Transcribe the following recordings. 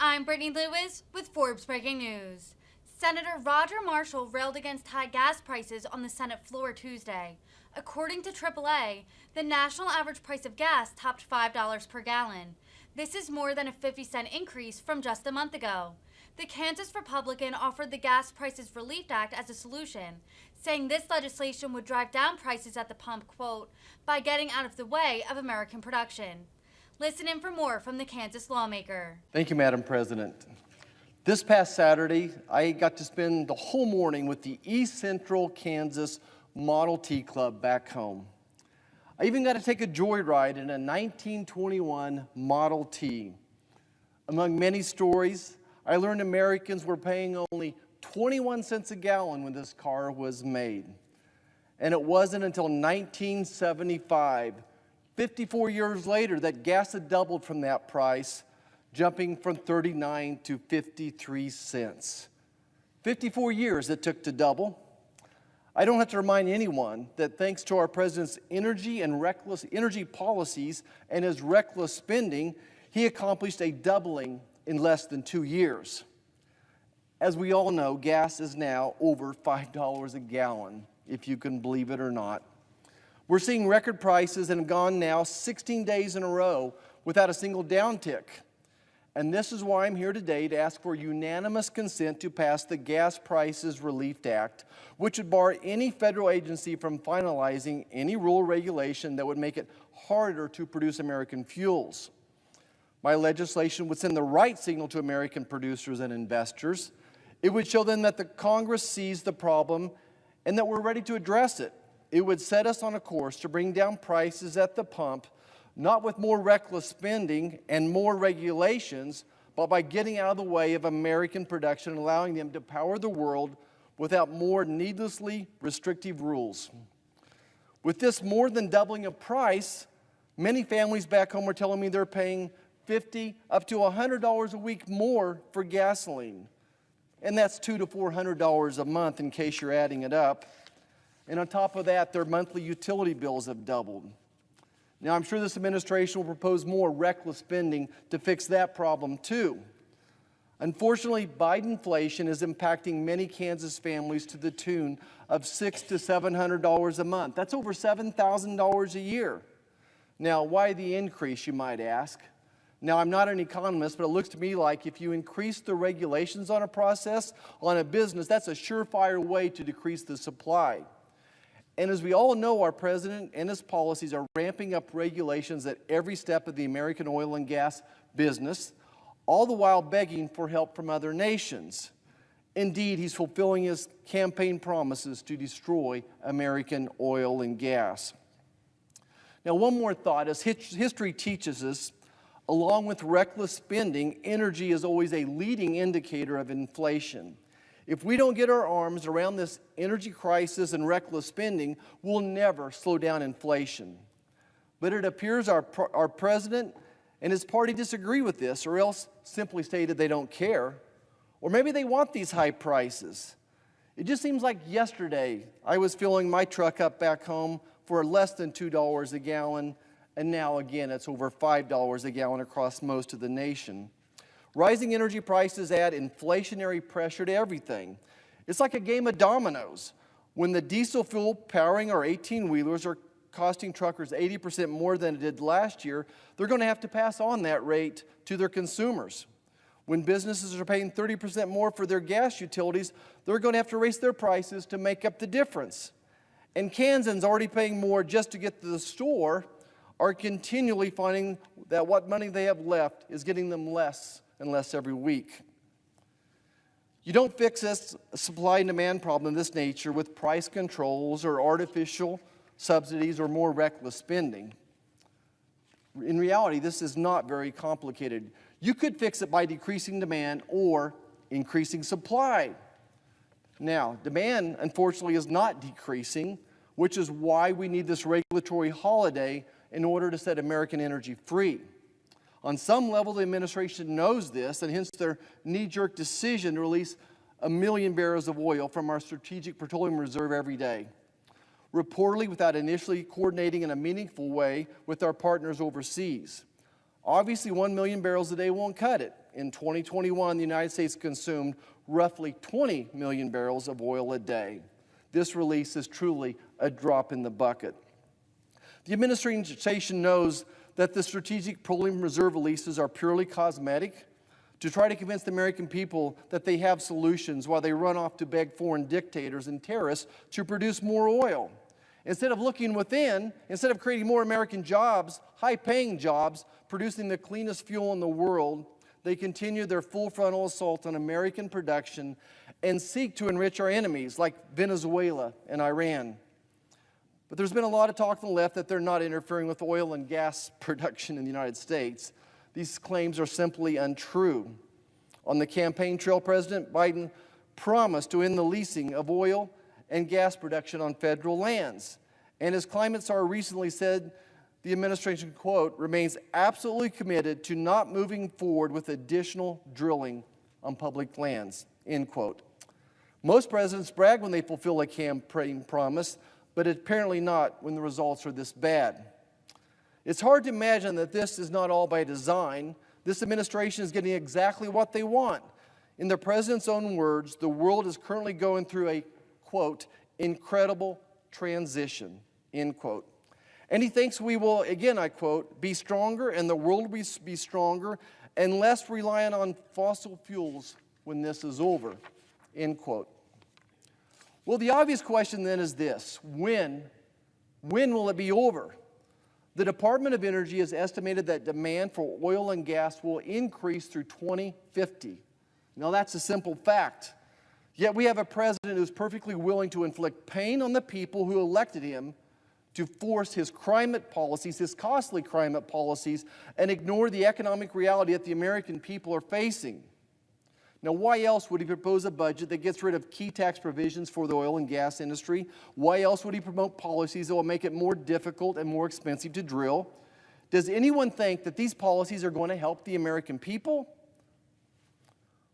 I'm Brittany Lewis with Forbes Breaking News. Senator Roger Marshall railed against high gas prices on the Senate floor Tuesday. According to AAA, the national average price of gas topped $5 per gallon. This is more than a 50-cent increase from just a month ago. The Kansas Republican offered the Gas Prices Relief Act as a solution, saying this legislation would drive down prices at the pump, quote, by getting out of the way of American production. Listen in for more from the Kansas lawmaker. Thank you, Madam President. This past Saturday, I got to spend the whole morning with the East Central Kansas Model T Club back home. I even got to take a joyride in a 1921 Model T. Among many stories, I learned Americans were paying only 21 cents a gallon when this car was made. And it wasn't until 1975, 54 years later, that gas had doubled from that price, jumping from 39 to 53 cents. 54 years it took to double. I don't have to remind anyone that thanks to our president's energy policies and his reckless spending, he accomplished a doubling in less than 2 years. As we all know, gas is now over $5 a gallon, if you can believe it or not. We're seeing record prices and have gone now 16 days in a row without a single downtick. And this is why I'm here today to ask for unanimous consent to pass the Gas Prices Relief Act, which would bar any federal agency from finalizing any rule or regulation that would make it harder to produce American fuels. My legislation would send the right signal to American producers and investors. It would show them that the Congress sees the problem and that we're ready to address it. It would set us on a course to bring down prices at the pump, not with more reckless spending and more regulations, but by getting out of the way of American production and allowing them to power the world without more needlessly restrictive rules. With this more than doubling of price, many families back home are telling me they're paying $50 up to $100 a week more for gasoline. And that's $200 to $400 a month in case you're adding it up. And on top of that, their monthly utility bills have doubled. Now, I'm sure this administration will propose more reckless spending to fix that problem too. Unfortunately, Bidenflation is impacting many Kansas families to the tune of $600 to $700 a month. That's over $7,000 a year. Now, why the increase, you might ask? Now, I'm not an economist, but it looks to me like if you increase the regulations on a process, on a business, that's a surefire way to decrease the supply. And as we all know, our president and his policies are ramping up regulations at every step of the American oil and gas business, all the while begging for help from other nations. Indeed, he's fulfilling his campaign promises to destroy American oil and gas. Now, one more thought. As history teaches us, along with reckless spending, energy is always a leading indicator of inflation. If we don't get our arms around this energy crisis and reckless spending, we'll never slow down inflation. But it appears our president and his party disagree with this, or else simply stated they don't care. Or maybe they want these high prices. It just seems like yesterday I was filling my truck up back home for less than $2 a gallon, and now again it's over $5 a gallon across most of the nation. Rising energy prices add inflationary pressure to everything. It's like a game of dominoes. When the diesel fuel powering our 18-wheelers are costing truckers 80% more than it did last year, they're going to have to pass on that rate to their consumers. When businesses are paying 30% more for their gas utilities, they're going to have to raise their prices to make up the difference. And Kansans already paying more just to get to the store are continually finding that what money they have left is getting them less and less every week. You don't fix this supply and demand problem of this nature with price controls or artificial subsidies or more reckless spending. In reality, this is not very complicated. You could fix it by decreasing demand or increasing supply. Now, demand, unfortunately, is not decreasing, which is why we need this regulatory holiday in order to set American energy free. On some level, the administration knows this, and hence their knee-jerk decision to release 1 million barrels of oil from our strategic petroleum reserve every day, reportedly without initially coordinating in a meaningful way with our partners overseas. Obviously, 1 million barrels a day won't cut it. In 2021, the United States consumed roughly 20 million barrels of oil a day. This release is truly a drop in the bucket. The administration knows that the strategic petroleum reserve releases are purely cosmetic to try to convince the American people that they have solutions while they run off to beg foreign dictators and terrorists to produce more oil. Instead of looking within, instead of creating more American jobs, high-paying jobs, producing the cleanest fuel in the world, they continue their full frontal assault on American production and seek to enrich our enemies like Venezuela and Iran. But there's been a lot of talk on the left that they're not interfering with oil and gas production in the United States. These claims are simply untrue. On the campaign trail, President Biden promised to end the leasing of oil and gas production on federal lands. And as Climate Czar recently said, the administration, quote, remains absolutely committed to not moving forward with additional drilling on public lands, end quote. Most presidents brag when they fulfill a campaign promise, but apparently not when the results are this bad. It's hard to imagine that this is not all by design. This administration is getting exactly what they want. In the president's own words, the world is currently going through a, quote, incredible transition, end quote. And he thinks we will, again, I quote, be stronger and the world will be stronger and less reliant on fossil fuels when this is over, end quote. Well, the obvious question then is this: when will it be over? The Department of Energy has estimated that demand for oil and gas will increase through 2050. Now, that's a simple fact. Yet we have a president who's perfectly willing to inflict pain on the people who elected him to force his climate policies, his costly climate policies, and ignore the economic reality that the American people are facing. Now, why else would he propose a budget that gets rid of key tax provisions for the oil and gas industry? Why else would he promote policies that will make it more difficult and more expensive to drill? Does anyone think that these policies are going to help the American people?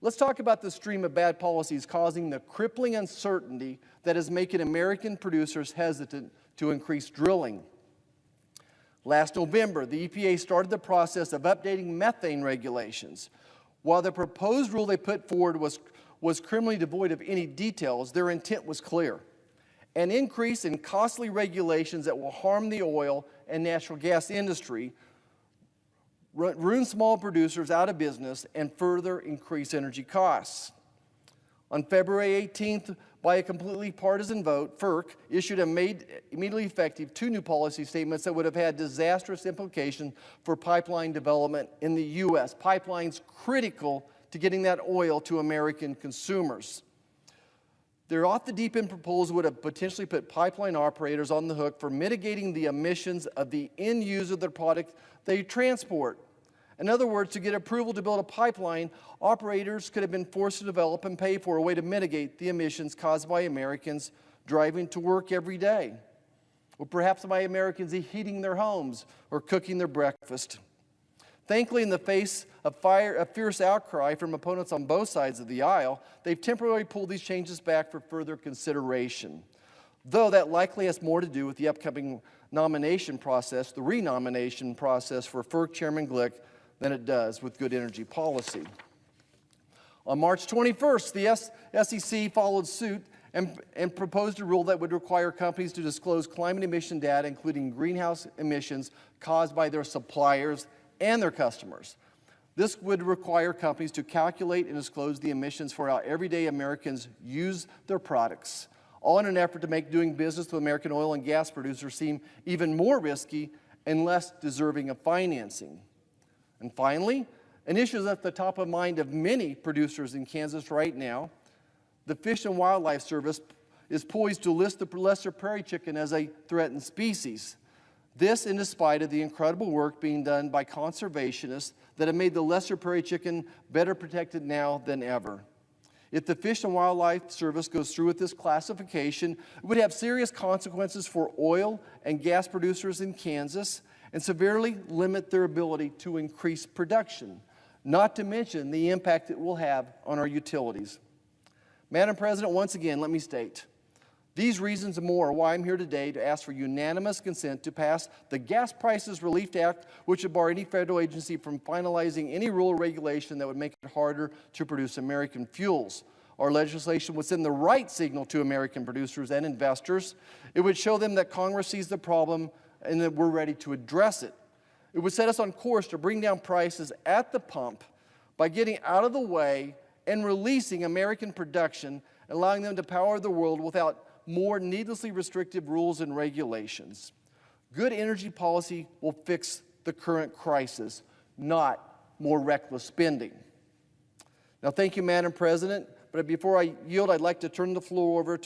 Let's talk about the stream of bad policies causing the crippling uncertainty that is making American producers hesitant to increase drilling. Last November, the EPA started the process of updating methane regulations. While the proposed rule they put forward was criminally devoid of any details, their intent was clear: an increase in costly regulations that will harm the oil and natural gas industry, ruin small producers out of business, and further increase energy costs. On February 18th, by a completely partisan vote, FERC issued and made immediately effective 2 new policy statements that would have had disastrous implications for pipeline development in the U.S. Pipelines critical to getting that oil to American consumers. Their off-the-deep-end proposal would have potentially put pipeline operators on the hook for mitigating the emissions of the end user of the product they transport. In other words, to get approval to build a pipeline, operators could have been forced to develop and pay for a way to mitigate the emissions caused by Americans driving to work every day, or perhaps by Americans heating their homes or cooking their breakfast. Thankfully, in the face of a fierce outcry from opponents on both sides of the aisle, they've temporarily pulled these changes back for further consideration, though that likely has more to do with the upcoming nomination process, the renomination process for FERC Chairman Glick, than it does with good energy policy. On March 21st, the SEC followed suit and proposed a rule that would require companies to disclose climate emission data, including greenhouse emissions caused by their suppliers and their customers. This would require companies to calculate and disclose the emissions for how everyday Americans use their products, all in an effort to make doing business with American oil and gas producers seem even more risky and less deserving of financing. And finally, an issue that's at the top of mind of many producers in Kansas right now: the Fish and Wildlife Service is poised to list the lesser prairie chicken as a threatened species. This in spite of the incredible work being done by conservationists that have made the lesser prairie chicken better protected now than ever. If the Fish and Wildlife Service goes through with this classification, it would have serious consequences for oil and gas producers in Kansas and severely limit their ability to increase production, not to mention the impact it will have on our utilities. Madam President, once again, let me state, These reasons and more are why I'm here today to ask for unanimous consent to pass the Gas Prices Relief Act, which would bar any federal agency from finalizing any rule or regulation that would make it harder to produce American fuels. Our legislation would send the right signal to American producers and investors. It would show them that Congress sees the problem and that we're ready to address it. It would set us on course to bring down prices at the pump by getting out of the way and releasing American production, allowing them to power the world without more needlessly restrictive rules and regulations. Good energy policy will fix the current crisis, not more reckless spending. Now, thank you, Madam President. But before I yield, I'd like to turn the floor over to